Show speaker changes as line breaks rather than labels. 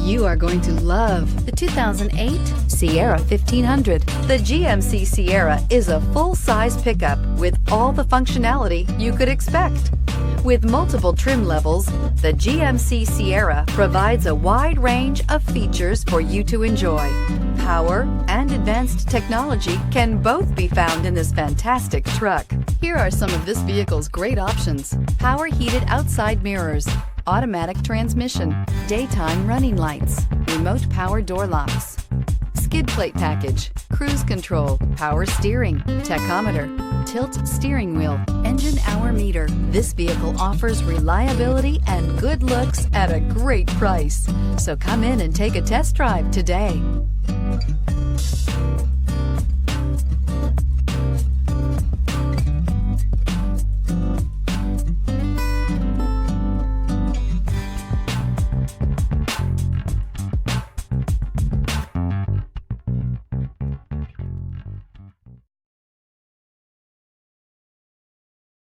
You are going to love the 2008 Sierra 1500. The GMC Sierra is a full-size pickup with all the functionality you could expect. With multiple trim levels, the GMC Sierra provides a wide range of features for you to enjoy. Power and advanced technology can both be found in this fantastic truck. Here are some of this vehicle's great options: power heated outside mirrors, automatic transmission, daytime running lights, remote power door locks, skid plate package, cruise control, power steering, tachometer, tilt steering wheel, engine hour meter. This vehicle offers reliability and good looks at a great price. So come in and take a test drive today.